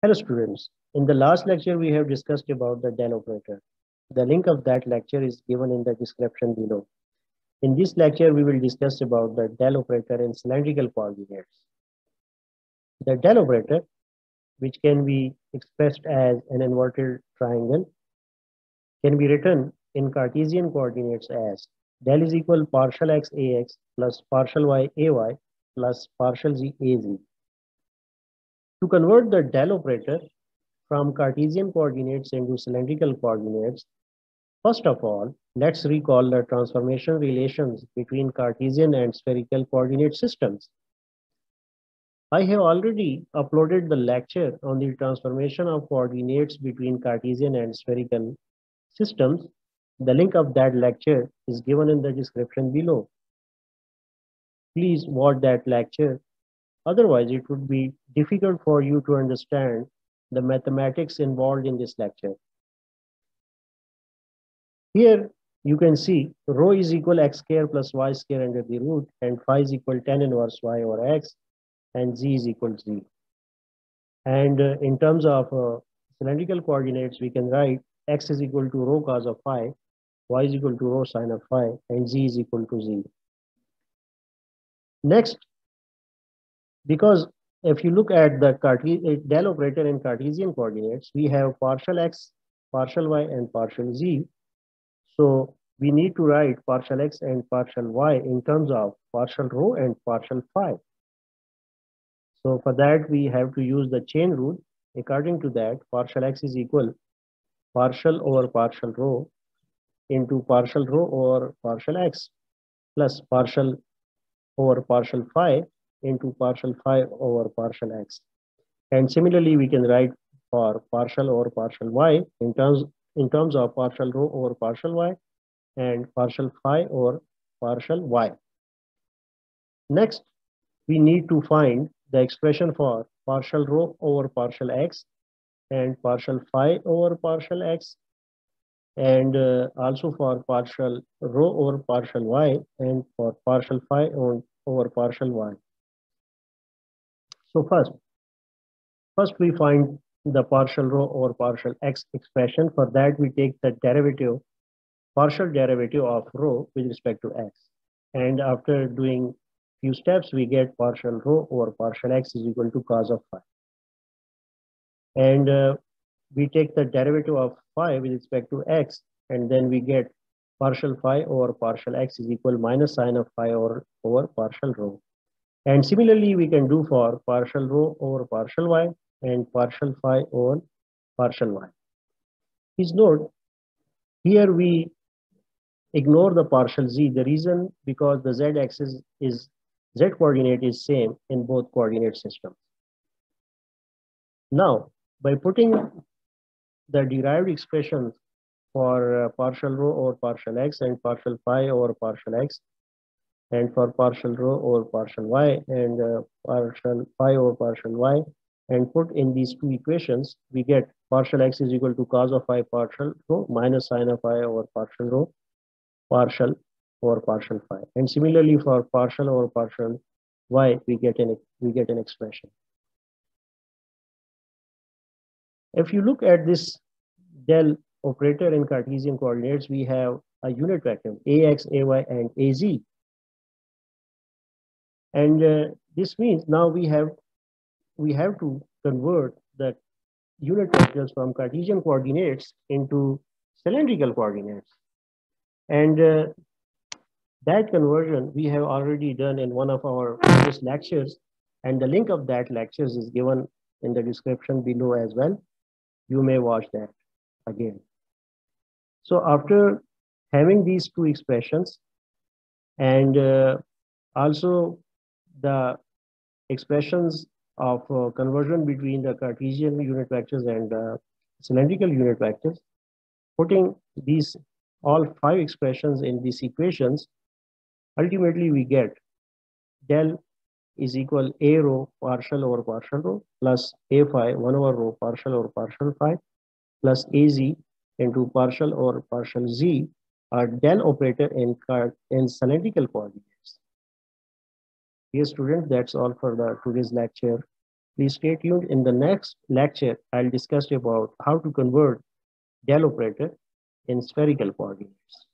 Hello students, in the last lecture we have discussed about the del operator. The link of that lecture is given in the description below. In this lecture we will discuss about the del operator in cylindrical coordinates. The del operator, which can be expressed as an inverted triangle, can be written in Cartesian coordinates as del is equal partial x ax plus partial y ay plus partial z az. To convert the del operator from Cartesian coordinates into cylindrical coordinates, first of all, let's recall the transformation relations between Cartesian and spherical coordinate systems. I have already uploaded the lecture on the transformation of coordinates between Cartesian and spherical systems. The link of that lecture is given in the description below. Please watch that lecture. Otherwise, it would be difficult for you to understand the mathematics involved in this lecture. Here you can see rho is equal x square plus y square under the root, and phi is equal tan inverse y over x, and z is equal to z. And in terms of cylindrical coordinates, we can write x is equal to rho cos of phi, y is equal to rho sin of phi, and z is equal to z. Next, because if you look at the del operator in Cartesian coordinates, we have partial x, partial y, and partial z. So we need to write partial x and partial y in terms of partial rho and partial phi. So for that, we have to use the chain rule. According to that, partial x is equal partial over partial rho into partial rho over partial x plus partial over partial phi into partial phi over partial x. And similarly, we can write for partial over partial y in terms of partial rho over partial y and partial phi over partial y. Next, we need to find the expression for partial rho over partial x and partial phi over partial x, and also for partial rho over partial y and for partial phi over partial y. So first we find the partial rho over partial x expression. For that, we take the partial derivative of rho with respect to x. And after doing few steps, we get partial rho over partial x is equal to cos of phi. And we take the derivative of phi with respect to x, and then we get partial phi over partial x is equal minus sin of phi over partial rho. And similarly, we can do for partial rho over partial y and partial phi over partial y. Please note, here we ignore the partial z. The reason because the z-axis is z coordinate is same in both coordinate systems. Now, by putting the derived expressions for partial rho over partial x and partial phi over partial x, and for partial rho over partial y and partial phi over partial y, and put in these two equations, we get partial x is equal to cos of phi partial rho minus sin of phi over partial rho partial over partial phi. And similarly for partial over partial y, we get an expression. If you look at this del operator in Cartesian coordinates, we have a unit vector ax, ay, and az. And this means now we have to convert the unit vectors from Cartesian coordinates into cylindrical coordinates. And that conversion we have already done in one of our previous lectures, and the link of that lectures is given in the description below as well. You may watch that again. So after having these two expressions and also the expressions of conversion between the Cartesian unit vectors and cylindrical unit vectors, putting these all five expressions in these equations, ultimately we get del is equal a rho partial over partial rho plus a phi 1 over rho partial over partial phi plus az into partial over partial z, are del operator in cylindrical coordinates. Dear students, that's all for today's lecture. Please stay tuned. In the next lecture, I'll discuss about how to convert del operator in spherical coordinates.